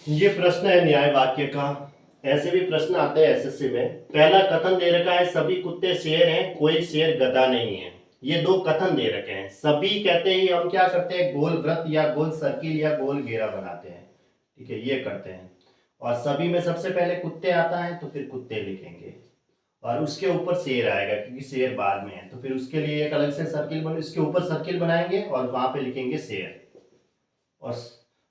ये प्रश्न है न्याय वाक्य का। ऐसे भी प्रश्न आते हैं एसएससी में। पहला कथन दे रखा है सभी कुत्ते शेर हैं, कोई शेर गधा नहीं है। ये दो कथन दे रखे हैं। सभी कहते ही हम क्या करते हैं, गोल वृत्त या गोल सर्किल या गोल घेरा बनाते हैं। ठीक है, ये करते हैं। और सभी में सबसे पहले कुत्ते आता है तो फिर कुत्ते लिखेंगे और उसके ऊपर शेर आएगा क्योंकि शेर बाद में है, तो फिर उसके लिए एक अलग से सर्किल बन, इसके ऊपर सर्किल बनाएंगे और वहां पे लिखेंगे शेर। और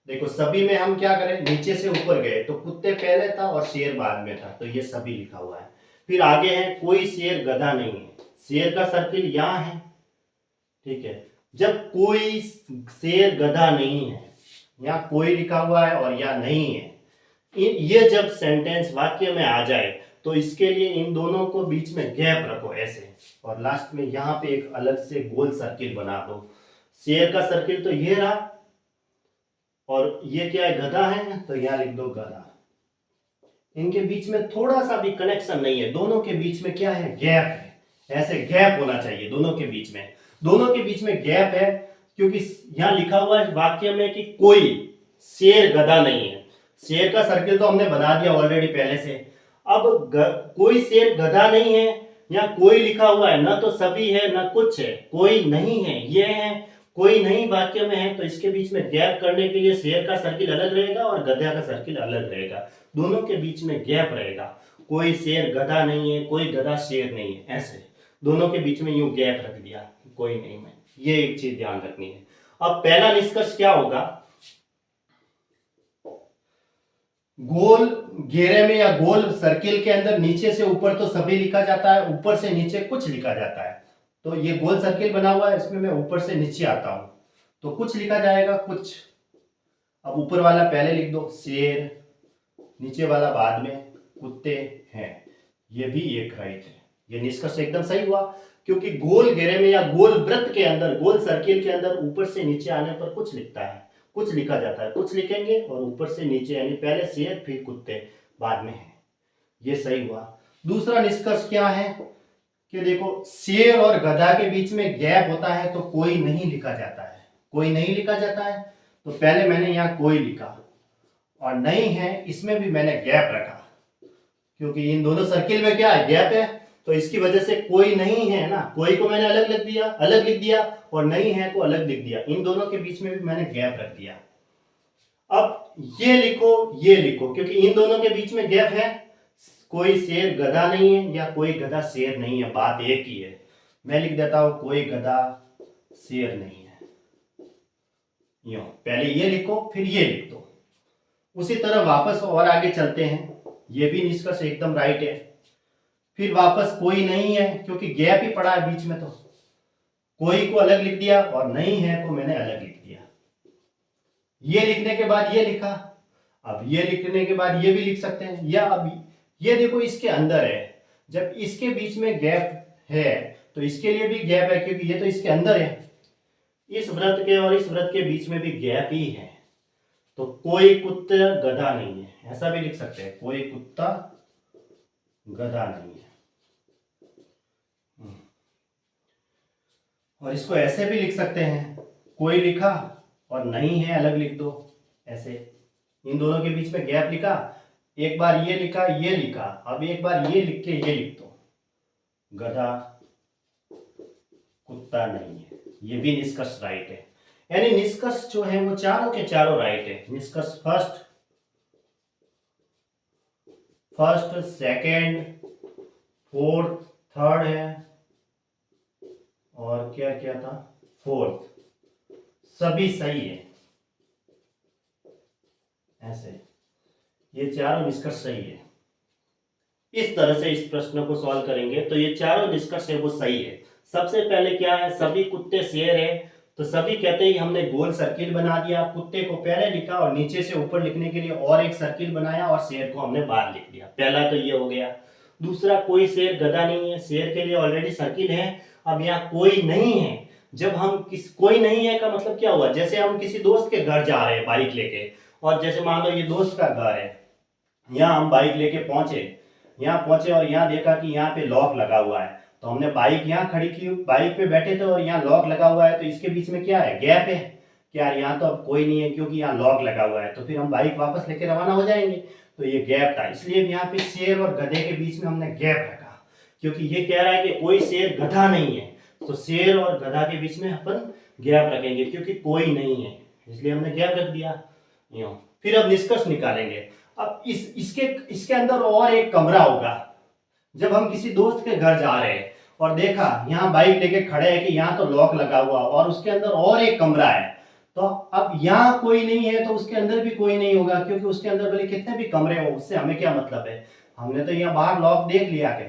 देखो सभी में हम क्या करें, नीचे से ऊपर गए तो कुत्ते पहले था और शेर बाद में था, तो ये सभी लिखा हुआ है। फिर आगे है कोई शेर गधा नहीं है, शेर का सर्किल यहां है। ठीक है, जब कोई शेर गधा नहीं है, यहाँ कोई लिखा हुआ है और यहाँ नहीं है, ये जब सेंटेंस वाक्य में आ जाए तो इसके लिए इन दोनों को बीच में गैप रखो ऐसे, और लास्ट में यहाँ पे एक अलग से गोल सर्किल बना दो। शेर का सर्किल तो ये रहा, और ये क्या है, गधा है, तो यहां लिख दो गधा। इनके बीच में थोड़ा सा भी कनेक्शन नहीं है, दोनों के बीच में क्या है, गैप है। ऐसे गैप होना चाहिए दोनों के बीच में, दोनों के बीच में गैप है, क्योंकि यहां लिखा हुआ है वाक्य में कि कोई शेर गधा नहीं है। शेर का सर्किल तो हमने बना दिया ऑलरेडी पहले से। अब कोई शेर गधा नहीं है, या कोई लिखा हुआ है, ना तो सभी है ना कुछ है, कोई नहीं है, ये है कोई नहीं वाक्य में है, तो इसके बीच में गैप करने के लिए शेर का सर्किल अलग रहेगा और गधा का सर्किल अलग रहेगा। दोनों के बीच में गैप रहेगा। कोई शेर गधा नहीं है, कोई गधा शेर नहीं है, ऐसे दोनों के बीच में यूं गैप रख दिया, कोई नहीं में। ये एक चीज ध्यान रखनी है। अब पहला निष्कर्ष क्या होगा, गोल घेरे में या गोल सर्किल के अंदर नीचे से ऊपर तो सभी लिखा जाता है, ऊपर से नीचे कुछ लिखा जाता है। तो ये गोल सर्किल बना हुआ है, इसमें मैं ऊपर से नीचे आता हूं तो कुछ लिखा जाएगा, कुछ। अब ऊपर वाला पहले लिख दो शेर, नीचे वाला बाद में, कुत्ते हैं। ये भी एक राइट है। ये निष्कर्ष एकदम सही हुआ, क्योंकि गोल घेरे में या गोल वृत्त के अंदर, गोल सर्किल के अंदर ऊपर से नीचे आने पर कुछ लिखता है, कुछ लिखा जाता है, कुछ लिखेंगे और ऊपर से नीचे, यानी पहले शेर फिर कुत्ते बाद में है। ये सही हुआ। दूसरा निष्कर्ष क्या है कि देखो शेर और गधा के बीच में गैप होता है तो कोई नहीं लिखा जाता है, कोई नहीं लिखा जाता है। तो पहले मैंने यहाँ कोई लिखा, और नहीं है इसमें भी मैंने गैप रखा, क्योंकि इन दोनों सर्किल में क्या है, गैप है, तो इसकी वजह से कोई नहीं है ना, कोई को मैंने अलग लिख दिया, और नहीं है को अलग लिख दिया। इन दोनों के बीच में भी मैंने गैप रख दिया। अब ये लिखो, क्योंकि इन दोनों के बीच में गैप है। कोई शेर गधा नहीं है या कोई गधा शेर नहीं है, बात एक ही है। मैं लिख देता हूं कोई गधा शेर नहीं है, यूं पहले ये लिखो फिर ये लिख दो। उसी तरह वापस और आगे चलते हैं, ये भी निष्कर्ष एकदम राइट है। फिर वापस कोई नहीं है, क्योंकि गैप ही पड़ा है बीच में, तो कोई को अलग लिख दिया और नहीं है को मैंने अलग लिख दिया। ये लिखने के बाद ये लिखा, अब ये लिखने के बाद ये भी लिख सकते हैं, या अब ये देखो इसके अंदर है, जब इसके बीच में गैप है तो इसके लिए भी गैप है, क्योंकि ये तो इसके अंदर है। इस वृत्त के और इस वृत्त के बीच में भी गैप ही है, तो कोई कुत्ता गधा नहीं है, ऐसा भी लिख सकते हैं, कोई कुत्ता गधा नहीं है। और इसको ऐसे भी लिख सकते हैं, कोई लिखा और नहीं है अलग लिख दो, ऐसे। इन दोनों के बीच में गैप लिखा, एक बार ये लिखा, ये लिखा, अब एक बार ये लिख के ये लिख दो, गधा कुत्ता नहीं है। ये भी निष्कर्ष राइट है। यानी निष्कर्ष जो है वो चारों के चारों राइट है। निष्कर्ष फर्स्ट, सेकंड, फोर्थ, थर्ड है, और क्या क्या था, फोर्थ, सभी सही है। ऐसे ये चारों निष्कर्ष सही है। इस तरह से इस प्रश्न को सॉल्व करेंगे तो ये चारों निष्कर्ष है वो सही है। सबसे पहले क्या है, सभी कुत्ते शेर है, तो सभी कहते ही हमने गोल सर्किल बना दिया, कुत्ते को पहले लिखा और नीचे से ऊपर लिखने के लिए और एक सर्किल बनाया, और शेर को हमने बाद लिख दिया। पहला तो ये हो गया। दूसरा, कोई शेर गधा नहीं है, शेर के लिए ऑलरेडी सर्किल है। अब यहाँ कोई नहीं है, जब हम कोई नहीं है का मतलब क्या हुआ, जैसे हम किसी दोस्त के घर जा रहे हैं बाइक लेके, और जैसे मान लो ये दोस्त का घर है, यहाँ हम बाइक लेके पहुंचे और यहाँ देखा कि यहाँ पे लॉक लगा हुआ है, तो हमने बाइक यहाँ खड़ी की, बाइक पे बैठे थे और यहाँ लॉक लगा हुआ है, तो इसके बीच में क्या है, गैप है। कि यार यहाँ तो अब कोई नहीं है क्योंकि यहाँ लॉक लगा हुआ है, तो फिर हम बाइक वापस लेके रवाना हो जाएंगे। तो ये गैप था, इसलिए यहाँ पे शेर और गधे के बीच में हमने गैप रखा, क्योंकि ये कह रहा है कि कोई शेर गधा नहीं है, तो शेर और गधा के बीच में अपन गैप रखेंगे क्योंकि कोई नहीं है, इसलिए हमने गैप रख दिया यूं। फिर अब निष्कर्ष निकालेंगे। अब इसके अंदर और एक कमरा होगा। जब हम किसी दोस्त के घर जा रहे हैं और देखा यहाँ बाइक लेके खड़े हैं कि यहाँ तो लॉक लगा हुआ और उसके अंदर और एक कमरा है, तो अब यहाँ कोई नहीं है तो उसके अंदर भी कोई नहीं होगा, क्योंकि उसके अंदर भले कितने भी कमरे हो उससे हमें क्या मतलब है। हमने तो यहाँ बाहर लॉक देख लिया है,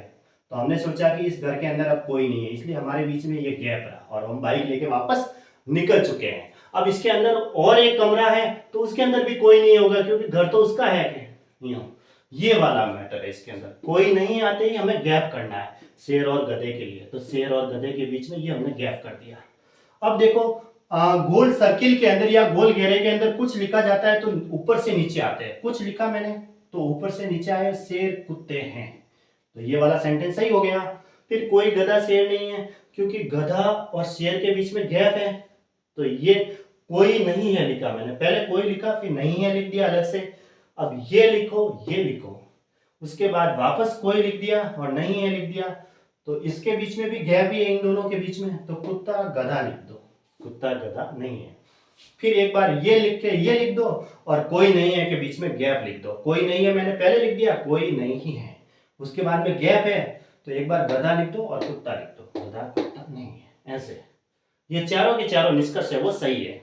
तो हमने सोचा कि इस घर के अंदर अब कोई नहीं है, इसलिए हमारे बीच में ये गैप रहा और हम बाइक लेके वापस निकल चुके हैं। अब इसके अंदर और एक कमरा है तो उसके अंदर भी कोई नहीं होगा क्योंकि घर तो उसका है। ये वाला मैटर है, इसके अंदर कोई नहीं आते ही हमें गैप करना है शेर और गधे के लिए, तो शेर और गधे के बीच में ये हमने गैप कर दिया। अब देखो गोल सर्किल के अंदर या गोल घेरे के अंदर कुछ लिखा जाता है तो ऊपर से नीचे आते हैं, कुछ लिखा मैंने तो ऊपर से नीचे आए शेर कुत्ते हैं, तो ये वाला सेंटेंस सही हो गया। फिर कोई गधा शेर नहीं है क्योंकि गधा और शेर के बीच में गैप है, तो ये कोई नहीं है लिखा मैंने, पहले कोई लिखा फिर नहीं है लिख दिया अलग से। अब ये लिखो ये लिखो, उसके बाद वापस कोई लिख दिया और नहीं है लिख दिया, तो इसके बीच में भी गैप ही है इन दोनों के बीच में, तो कुत्ता गधा लिख दो, कुत्ता गधा नहीं है। फिर एक बार ये लिख के ये लिख दो और कोई नहीं है के बीच में गैप लिख दो, कोई नहीं है मैंने पहले लिख दिया, कोई नहीं है, उसके बाद में गैप है तो एक बार गधा लिख दो और कुत्ता लिख दो, गधा कुत्ता नहीं है, ऐसे ये चारों के चारों निष्कर्ष है वो सही है।